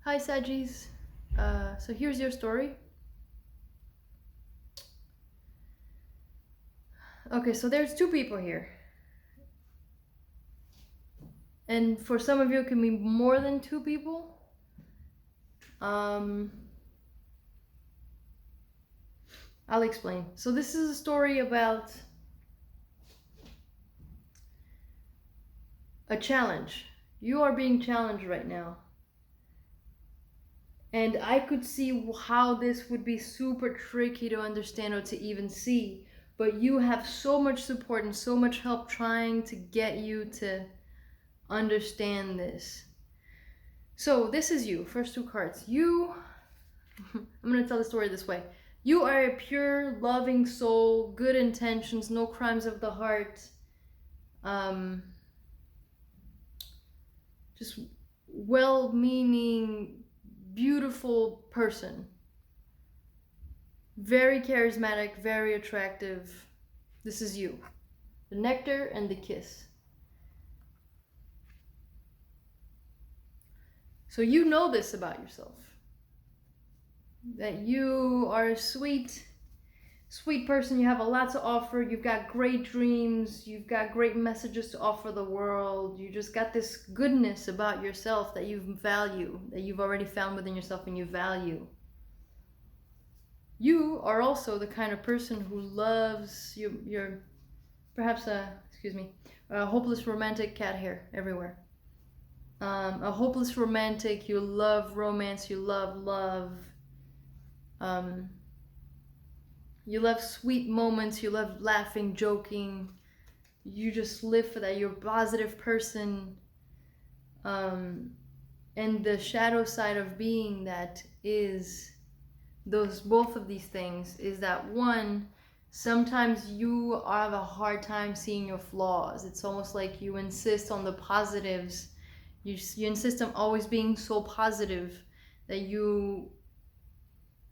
Hi, Sagis. So here's your story. Okay, so there's two people here. And for some of you, it can be more than two people. I'll explain. So this is a story about a challenge. You are being challenged right now. And I could see how this would be super tricky to understand or to even see. But you have so much support and so much help trying to get you to understand this. So this is you, first two cards. I'm going to tell the story this way. You are a pure, loving soul, good intentions, no crimes of the heart. Just well-meaning, beautiful person. Very charismatic, very attractive. This is you. The nectar and the kiss. So you know this about yourself. That you are a sweet person. You have a lot to offer. You've got great dreams. You've got great messages to offer the world. You just got this goodness about yourself that you value, that you've already found within yourself and you value. You are also the kind of person who loves you're perhaps a hopeless romantic, cat hair everywhere. A hopeless romantic. You love romance. You love love. You love sweet moments. You love laughing, joking. You just live for that. You're a positive person. And the shadow side of being that is both of these things is that one, sometimes you have a hard time seeing your flaws. It's almost like you insist on the positives. You insist on always being so positive that you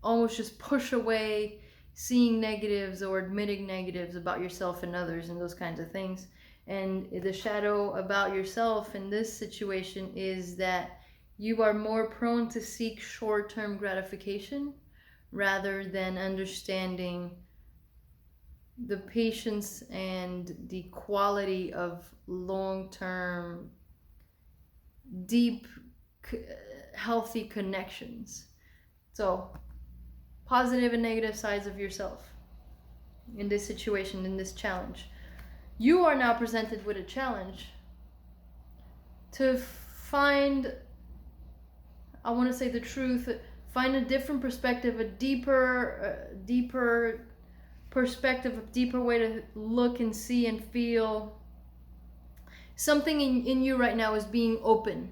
almost just push away seeing negatives or admitting negatives about yourself and others and those kinds of things. And the shadow about yourself in this situation is that you are more prone to seek short-term gratification rather than understanding the patience and the quality of long-term, deep, healthy connections. So, positive and negative sides of yourself in this situation, in this challenge. You are now presented with a challenge to find, I want to say the truth, find a different perspective, a deeper perspective, a deeper way to look and see and feel. Something in you right now is being open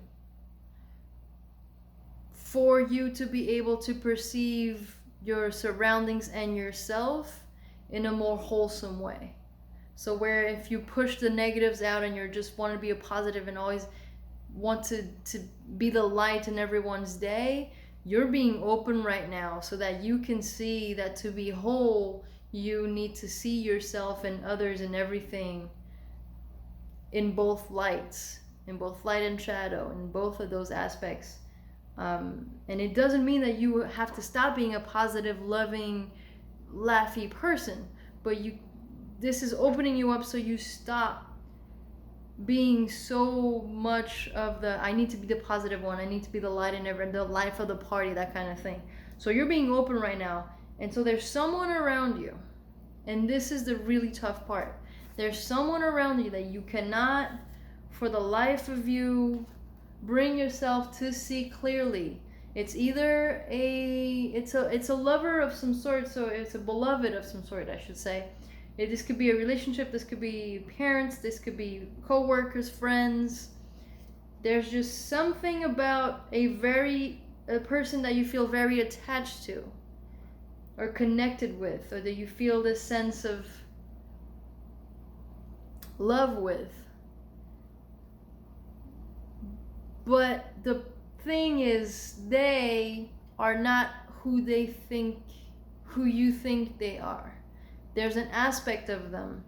for you to be able to perceive your surroundings and yourself in a more wholesome way. So where if you push the negatives out and you just want to be a positive and always want to be the light in everyone's day, you're being open right now so that you can see that to be whole, you need to see yourself and others and everything in both lights, in both light and shadow, in both of those aspects. And it doesn't mean that you have to stop being a positive, loving, laughy person, but this is opening you up so you stop being so much of the I need to be the positive one, I need to be the light and the life of the party, that kind of thing. So you're being open right now, and so there's someone around you, and this is the really tough part. There's someone around you that you cannot, for the life of you, bring yourself to see clearly. It's either it's a lover of some sort, so it's a beloved of some sort, I should say. This could be a relationship, this could be parents, this could be co-workers, friends. There's just something about a person that you feel very attached to or connected with, or that you feel this sense of love with. But the thing is, they are not who you think they are. There's an aspect of them.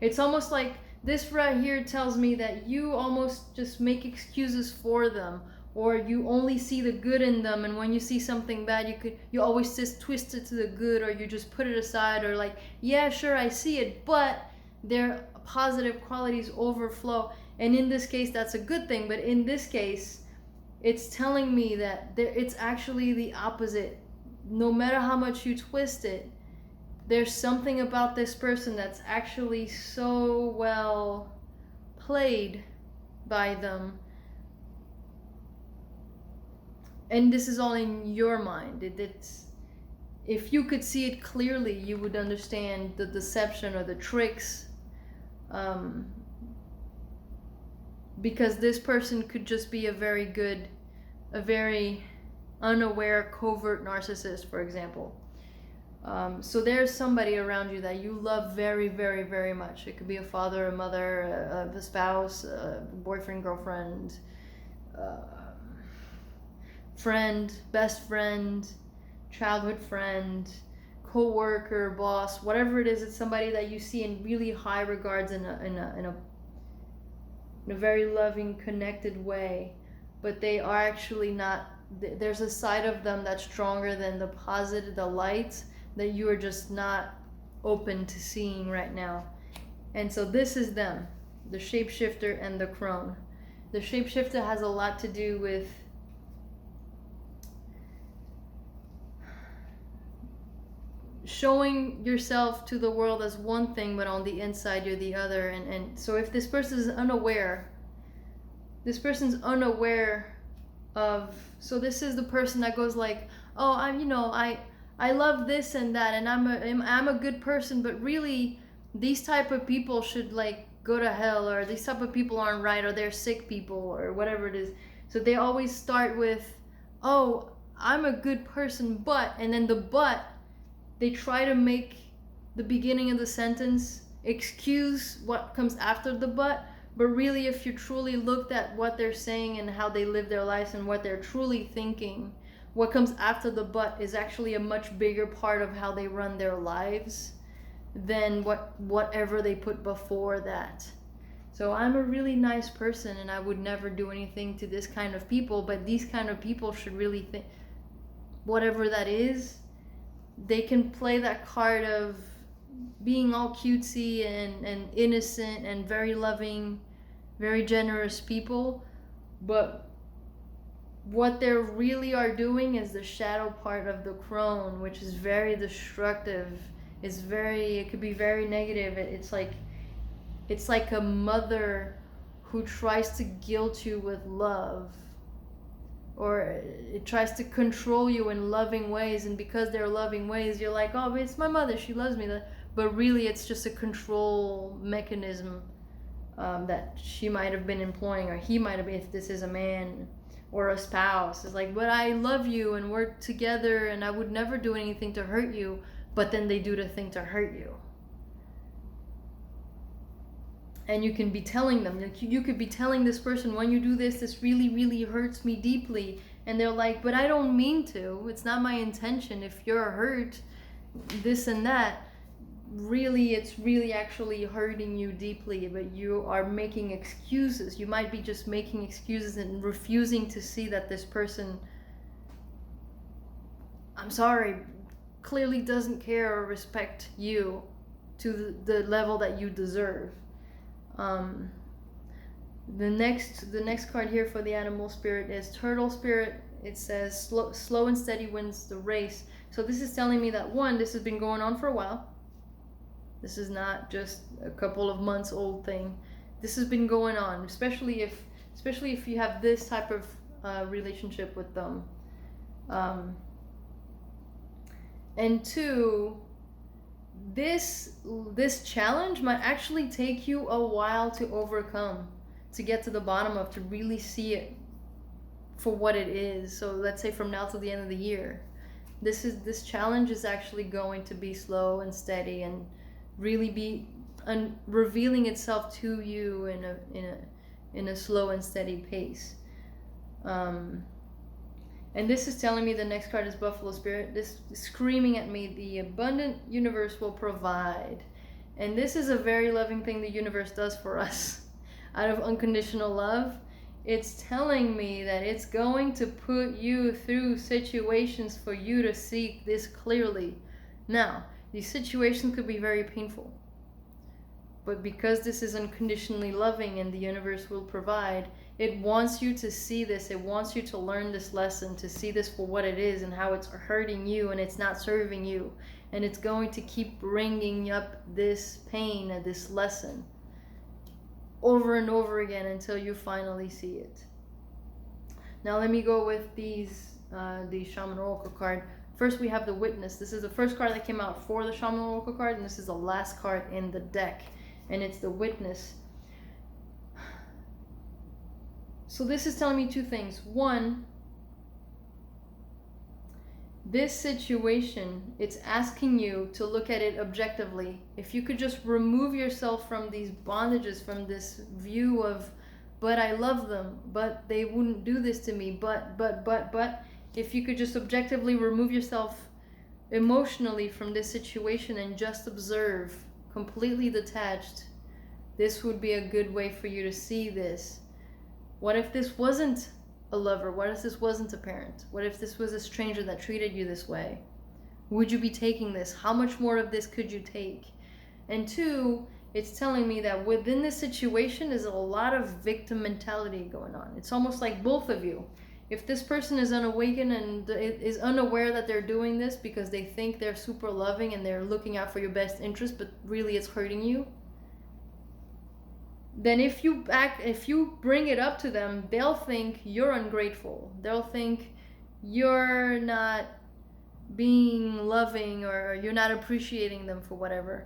It's almost like this right here tells me that you almost just make excuses for them, or you only see the good in them, and when you see something bad, you always just twist it to the good, or you just put it aside, or like, yeah, sure, I see it, but their positive qualities overflow. And in this case, that's a good thing, but in this case, it's telling me that it's actually the opposite. No matter how much you twist it, there's something about this person that's actually so well played by them. And this is all in your mind. It's, if you could see it clearly, you would understand the deception or the tricks. Because this person could just be a very unaware, covert narcissist, for example. So there's somebody around you that you love very, very, very much. It could be a father, a mother, a spouse, a boyfriend, girlfriend, friend, best friend, childhood friend, co-worker, boss, whatever it is. It's somebody that you see in really high regards in a very loving, connected way, but they are actually not. There's a side of them that's stronger than the positive, the light, that you are just not open to seeing right now. And so this is them, the shapeshifter and the crone. The shapeshifter has a lot to do with showing yourself to the world as one thing, but on the inside you're the other. And so if this person is unaware, this person's unaware of, so this is the person that goes like, oh, I love this and that, and I'm a good person, but really these type of people should like go to hell, or these type of people aren't right, or they're sick people, or whatever it is. So they always start with, oh, I'm a good person, but, and then the but, they try to make the beginning of the sentence excuse what comes after the but really, if you truly looked at what they're saying and how they live their lives and what they're truly thinking, what comes after the but is actually a much bigger part of how they run their lives than whatever they put before that. So I'm a really nice person and I would never do anything to this kind of people, but these kind of people should really think, whatever that is, they can play that card of being all cutesy and innocent and very loving, very generous people, but what they really are doing is the shadow part of the crone, which is very destructive. It could be very negative. It's like a mother who tries to guilt you with love, or it tries to control you in loving ways, and because they're loving ways, you're like, oh, it's my mother, she loves me. But really it's just a control mechanism that she might have been employing, or he might have been, if this is a man or a spouse. It's like, but I love you and we're together and I would never do anything to hurt you, but then they do the thing to hurt you. And you can be telling them, you could be telling this person, when you do this, this really, really hurts me deeply. And they're like, but I don't mean to. It's not my intention. If you're hurt, this and that, really, it's really actually hurting you deeply, but you are making excuses. You might be just making excuses and refusing to see that this person, I'm sorry, clearly doesn't care or respect you to the level that you deserve. The next card here for the animal spirit is turtle spirit. It says slow and steady wins the race. So this is telling me that, one, this has been going on for a while. This is not just a couple of months old thing. This has been going on, especially if you have this type of relationship with them. And two, this challenge might actually take you a while to overcome, to get to the bottom of, to really see it for what it is. So let's say from now to the end of the year, this challenge is actually going to be slow and steady and really be revealing itself to you in a slow and steady pace. And this is telling me, the next card is Buffalo Spirit. This is screaming at me, the abundant universe will provide. And this is a very loving thing the universe does for us. Out of unconditional love, it's telling me that it's going to put you through situations for you to see this clearly. Now, these situations could be very painful, but because this is unconditionally loving and the universe will provide, it wants you to see this. It wants you to learn this lesson, to see this for what it is and how it's hurting you and it's not serving you. And it's going to keep bringing up this pain and this lesson over and over again until you finally see it. Now let me go with these Shaman Oracle card. First we have the Witness. This is the first card that came out for the Shaman Oracle card, and this is the last card in the deck, and it's the Witness. So this is telling me two things. One, this situation, it's asking you to look at it objectively. If you could just remove yourself from these bondages, from this view of, but I love them, but they wouldn't do this to me, but, if you could just objectively remove yourself emotionally from this situation and just observe, completely detached, this would be a good way for you to see this. What if this wasn't a lover? What if this wasn't a parent? What if this was a stranger that treated you this way? Would you be taking this? How much more of this could you take? And two, it's telling me that within this situation is a lot of victim mentality going on. It's almost like both of you. If this person is unawakened and is unaware that they're doing this because they think they're super loving and they're looking out for your best interest, but really it's hurting you, then if you bring it up to them, they'll think you're ungrateful. They'll think you're not being loving or you're not appreciating them for whatever.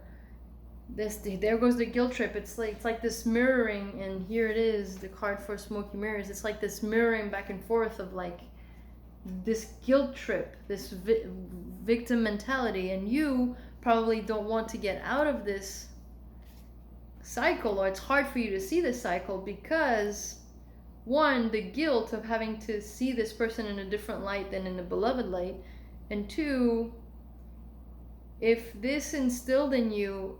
There goes the guilt trip. It's like this mirroring, and here it is, the card for smoky mirrors. It's like this mirroring back and forth of like this guilt trip, this victim mentality, and you probably don't want to get out of this cycle, or it's hard for you to see this cycle because, one, the guilt of having to see this person in a different light than in a beloved light, and two, if this instilled in you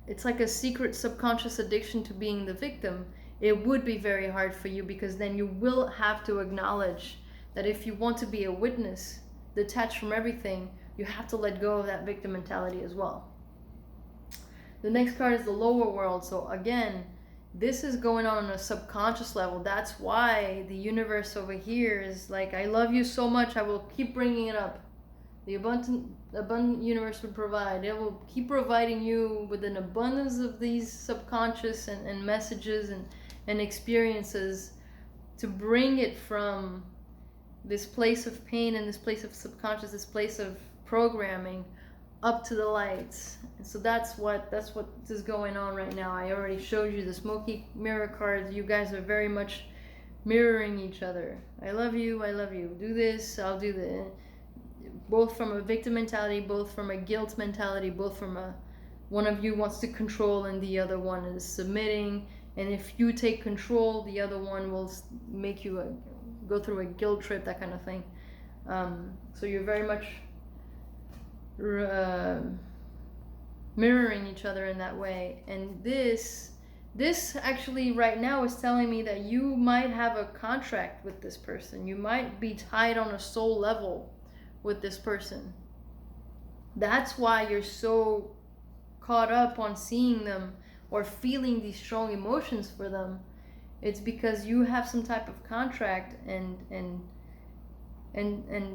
it's like a secret subconscious addiction to being the victim, it would be very hard for you, because then you will have to acknowledge that if you want to be a witness, detached from everything, you have to let go of that victim mentality as well. The next card is the lower world. So again, this is going on a subconscious level. That's why the universe over here is like, I love you so much, I will keep bringing it up. The abundant universe would provide. It will keep providing you with an abundance of these subconscious and messages and experiences to bring it from this place of pain and this place of subconscious, this place of programming, up to the lights. And so that's what is going on right now. I already showed you the smoky mirror cards. You guys are very much mirroring each other. I love you, I love you. Do this, I'll do that. Both from a victim mentality, both from a guilt mentality, both from one of you wants to control and the other one is submitting. And if you take control, the other one will make you go through a guilt trip, that kind of thing. So you're very much mirroring each other in that way. And this actually right now is telling me that you might have a contract with this person. You might be tied on a soul level with this person. That's why you're so caught up on seeing them or feeling these strong emotions for them. It's because you have some type of contract, and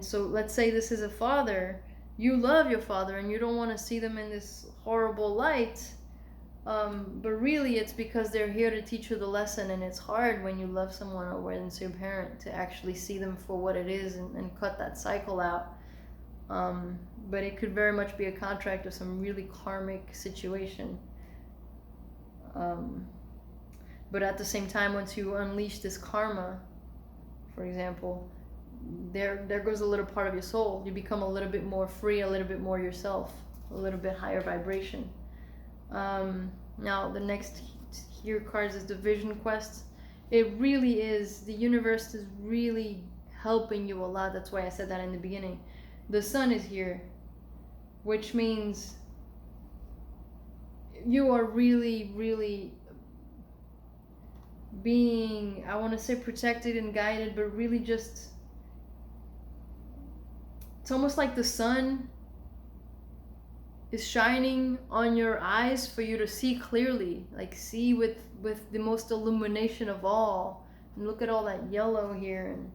so let's say this is a father. You love your father and you don't want to see them in this horrible light, but really it's because they're here to teach you the lesson. And it's hard when you love someone or when it's your parent to actually see them for what it is and cut that cycle out. But it could very much be a contract of some really karmic situation. But at the same time, once you unleash this karma, for example, there goes a little part of your soul. You become a little bit more free, a little bit more yourself, a little bit higher vibration. Now the next here cards is the Vision Quest. It really is, the universe is really helping you a lot. That's why I said that in the beginning. The sun is here, which means you are really, really being, I want to say protected and guided, but really just, it's almost like the sun is shining on your eyes for you to see clearly, like see with the most illumination of all. And look at all that yellow here, and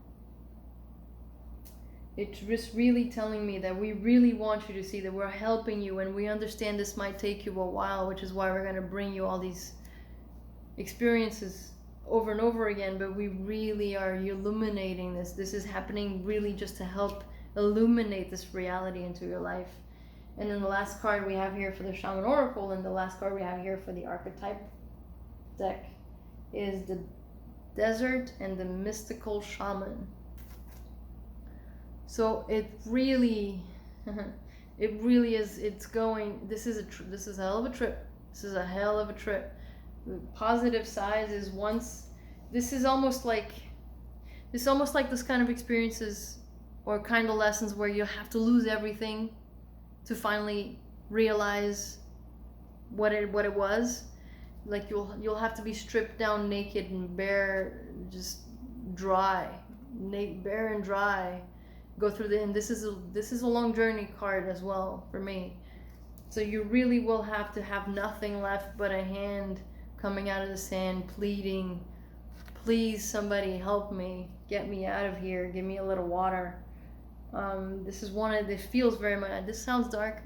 it's just really telling me that we really want you to see, that we're helping you, and we understand this might take you a while, which is why we're going to bring you all these experiences over and over again, but we really are illuminating this. This is happening really just to help illuminate this reality into your life. And then the last card we have here for the Shaman Oracle, and the last card we have here for the Archetype deck, is the Desert and the Mystical Shaman. So it really is, it's going, this is a hell of a trip. This is a hell of a trip. The positive side is once, this is almost like this kind of experiences or kind of lessons where you have to lose everything to finally realize what it was. Like you'll have to be stripped down naked and bare, just dry, bare and dry. Go through and this is a long journey card as well for me. So you really will have to have nothing left but a hand coming out of the sand, pleading, please somebody help me, get me out of here, give me a little water. This is one of, this feels very much, this sounds dark,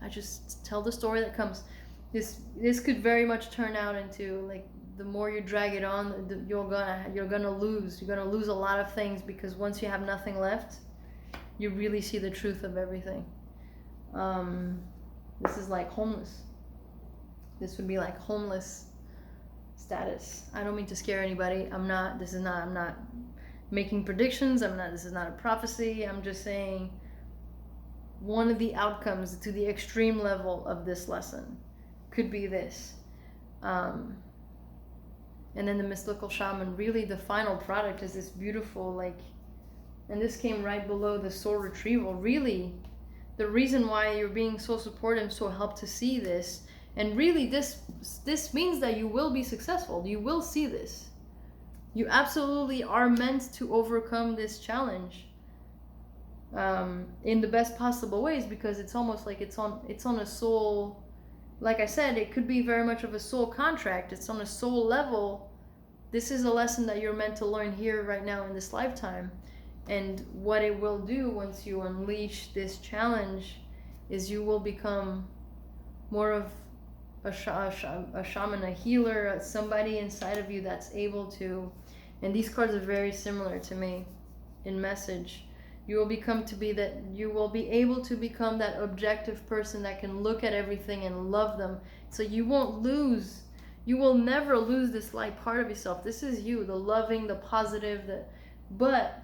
I just tell the story that comes. This could very much turn out into, like, the more you drag it on, you're gonna lose a lot of things, because once you have nothing left, you really see the truth of everything. This is like homeless. This would be like homeless status. I don't mean to scare anybody. I'm not making predictions. This is not a prophecy. I'm just saying one of the outcomes to the extreme level of this lesson could be this. And then the Mystical Shaman, really the final product is this beautiful, like, and this came right below the soul retrieval. Really, the reason why you're being so supportive, so helped to see this, and really this means that you will be successful. You will see this. You absolutely are meant to overcome this challenge in the best possible ways, because it's almost like it's on a soul. Like I said, it could be very much of a soul contract. It's on a soul level. This is a lesson that you're meant to learn here right now in this lifetime. And what it will do once you unleash this challenge is you will become more of a shaman, a healer, somebody inside of you that's able to, and these cards are very similar to me in message. You will be able to become that objective person that can look at everything and love them. So you will never lose this light part of yourself. This is you, the loving, the positive, but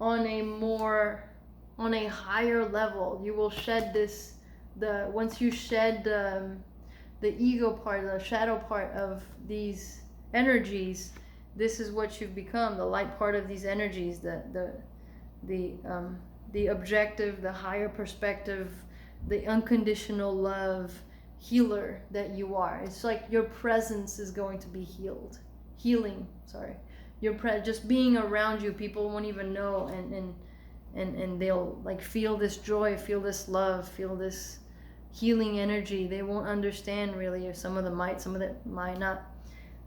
on a higher level. You will shed once you shed the ego part, the shadow part of these energies, this is what you've become, the light part of these energies, the objective, the higher perspective, the unconditional love healer that you are. It's like your presence is going to be healing. Just being around you, people won't even know, and they'll like feel this joy, feel this love, feel this healing energy. They won't understand really, or some of them might not.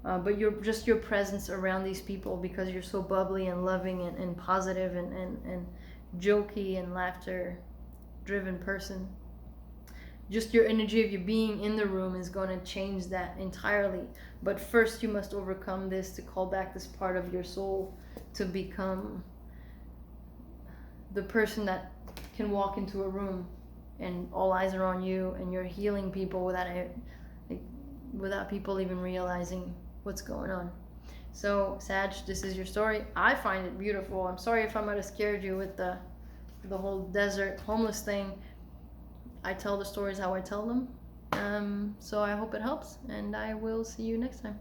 But your presence around these people, because you're so bubbly and loving and positive and jokey and laughter driven person. Just your energy of you being in the room is going to change that entirely. But first you must overcome this to call back this part of your soul to become the person that can walk into a room and all eyes are on you, and you're healing people without people even realizing what's going on. So Sag, this is your story. I find it beautiful. I'm sorry if I might have scared you with the whole desert homeless thing. I tell the stories how I tell them. So I hope it helps, and I will see you next time.